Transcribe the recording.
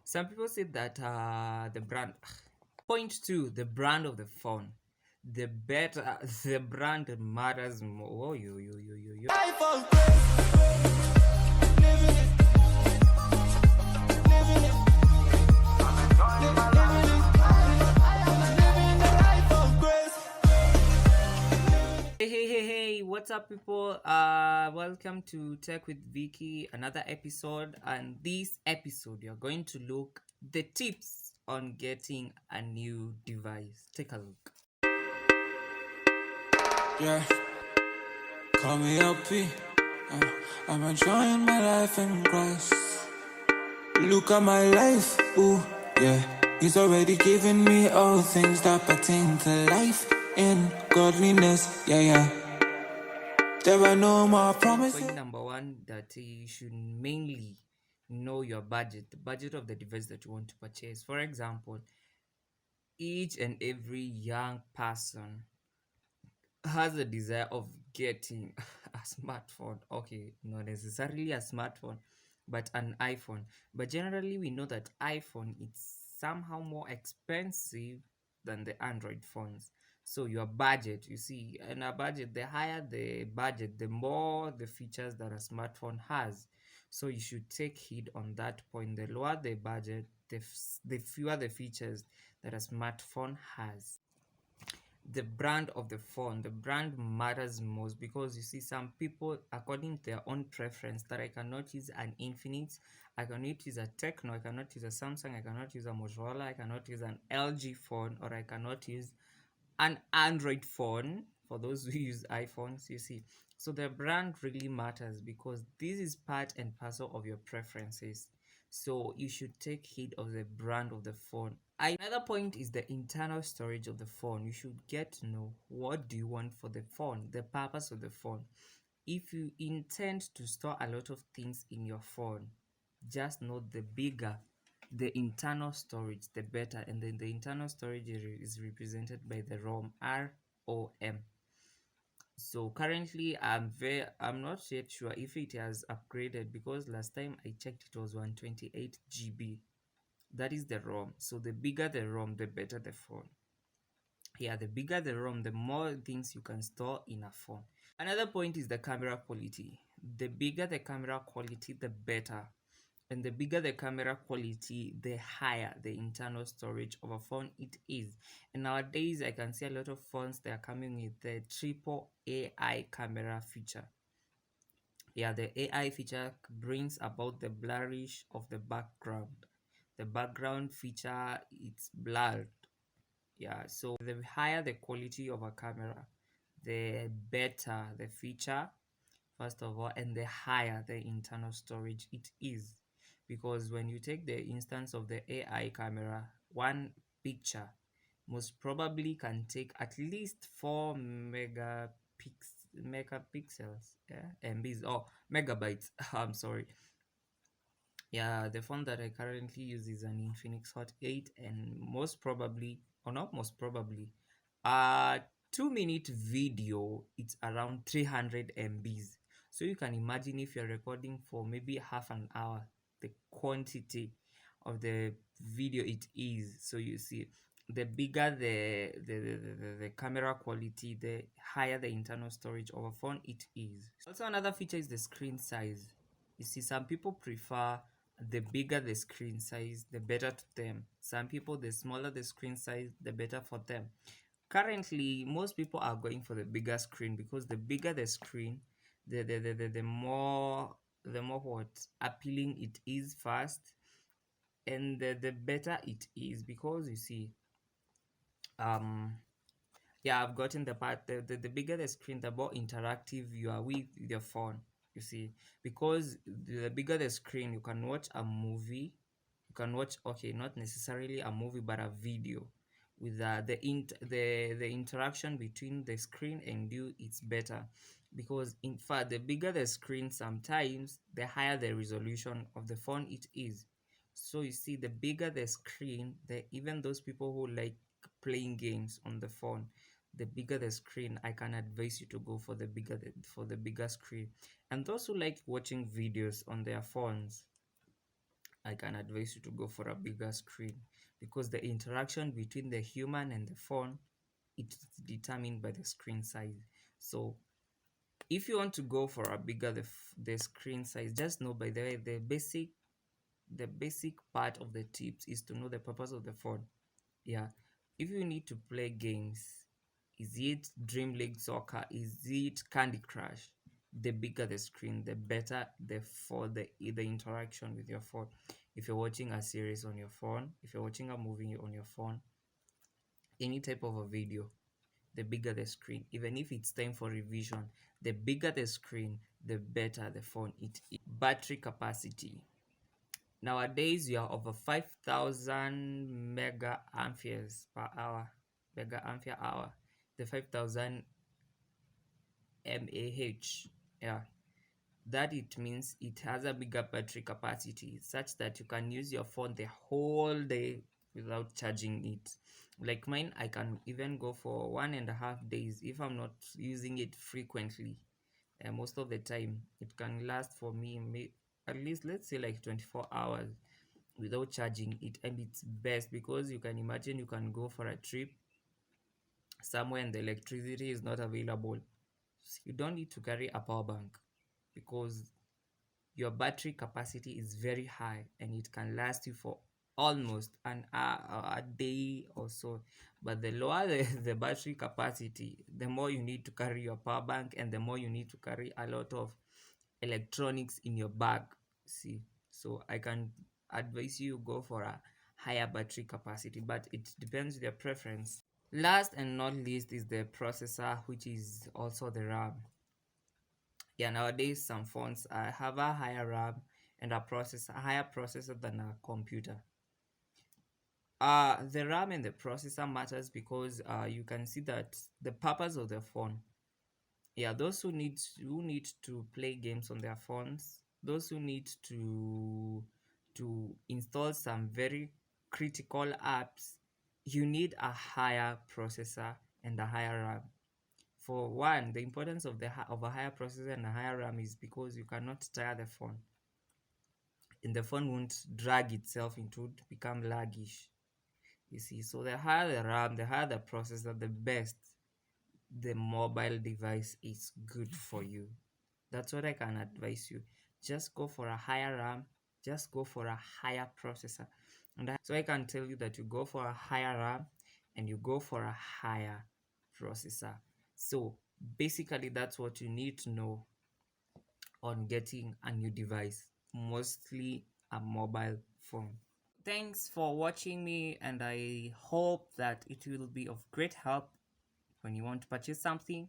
Some people say that the brand. Point two, the brand of the phone. The better the brand matters more. Oh, yo. Life of grace, living it, living it, living the life of grace. Hey, what's up, people? Welcome to Tech with V-cky, another episode. And this episode, you're going to look the tips on getting a new device. Take a look. Yeah, call me LP. I'm enjoying my life in Christ. Look at my life, ooh, yeah. He's already given me all things that pertain to life in godliness, yeah. There are no more promises. Point number one, that you should mainly know your budget, the budget of the device that you want to purchase. For example, each and every young person has a desire of getting a smartphone. Okay, not necessarily a smartphone, but an iPhone. But generally, we know that iPhone is somehow more expensive than the Android phones. So your budget, you see, and a budget, the higher the budget, the more the features that a smartphone has. So you should take heed on that point. The lower the budget, the fewer the features that a smartphone has. The brand of the phone, the brand matters most, because you see, some people, according to their own preference, that I cannot use an Infinix, I cannot use a Techno, I cannot use a Samsung, I cannot use a Motorola, I cannot use an LG phone, or I cannot use an Android phone, for those who use iPhones, you see. So the brand really matters, because this is part and parcel of your preferences. So you should take heed of the brand of the phone. Another point is the internal storage of the phone. You should get to know, what do you want for the phone, the purpose of the phone. If you intend to store a lot of things in your phone, just know the bigger the internal storage, the better. And then the internal storage is represented by the ROM. So currently, I'm not yet sure if it has upgraded, because last time I checked it was 128 GB. That is the ROM. So the bigger the ROM, the better the phone. Yeah, the bigger the ROM, the more things you can store in a phone. Another point is the camera quality. The bigger the camera quality, the better. And the bigger the camera quality, the higher the internal storage of a phone it is. And nowadays, I can see a lot of phones, they are coming with the triple AI camera feature. Yeah, the AI feature brings about the blurrish of the background. The background feature, it's blurred. Yeah, so the higher the quality of a camera, the better the feature, first of all, and the higher the internal storage it is. Because when you take the instance of the AI camera, one picture most probably can take at least 4 megapixels, yeah, MBs, or megabytes. I'm sorry. Yeah, the phone that I currently use is an Infinix Hot 8, and most probably, or not most probably, 2-minute video, it's around 300 MBs. So you can imagine, if you're recording for maybe half an hour, the quantity of the video it is. So you see, the bigger the camera quality, the higher the internal storage of a phone it is. Also, another feature is the screen size. You see, some people prefer the bigger the screen size, the better to them. Some people, the smaller the screen size, the better for them. Currently, most people are going for the bigger screen, because the bigger the screen, the more what appealing it is first, and the better it is, because you see, yeah, I've gotten the part, the bigger the screen, the more interactive you are with your phone, you see. Because the bigger the screen, you can watch a movie, you can watch, okay, not necessarily a movie, but a video with the interaction between the screen and you, it's better. Because in fact, the bigger the screen, sometimes the higher the resolution of the phone it is. So you see, the bigger the screen, even those people who like playing games on the phone, the bigger the screen, I can advise you to go for the bigger screen. And those who like watching videos on their phones, I can advise you to go for a bigger screen, because the interaction between the human and the phone, it's determined by the screen size. So if you want to go for a bigger the screen size, just know, by the way, the basic part of the tips is to know the purpose of the phone. Yeah, if you need to play games, is it Dream League Soccer, is it Candy Crush, the bigger the screen, the better the interaction with your phone. If you're watching a series on your phone, if you're watching a movie on your phone, any type of a video, the bigger the screen. Even if it's time for revision, the bigger the screen, the better the phone it is. Battery capacity. Nowadays, you are over 5,000 mega amperes per hour. Mega ampere hour. The 5,000 mAh. Yeah. That it means it has a bigger battery capacity, such that you can use your phone the whole day without charging it. Like mine, I can even go for 1.5 days if I'm not using it frequently. And most of the time, it can last for me at least, let's say, like 24 hours without charging it. And it's best because you can imagine you can go for a trip somewhere and the electricity is not available. You don't need to carry a power bank, because your battery capacity is very high and it can last you for almost a day or so. But the lower the battery capacity, the more you need to carry your power bank, and the more you need to carry a lot of electronics in your bag. See, so I can advise you go for a higher battery capacity, but it depends on your preference. Last and not least is the processor, which is also the RAM. Yeah, nowadays some phones have a higher RAM and a higher processor than a computer. The RAM and the processor matters because you can see that the purpose of the phone. Yeah, those who need to play games on their phones, those who need to install some very critical apps, you need a higher processor and a higher RAM. For one, the importance of a higher processor and a higher RAM is because you cannot tire the phone, and the phone won't drag itself into to become laggish. You see, so the higher the RAM, the higher the processor, the best the mobile device is good for you. That's what I can advise you. Just go for a higher RAM, just go for a higher processor. So I can tell you that you go for a higher RAM and you go for a higher processor. So basically, that's what you need to know on getting a new device, mostly a mobile phone. Thanks for watching me, and I hope that it will be of great help when you want to purchase something.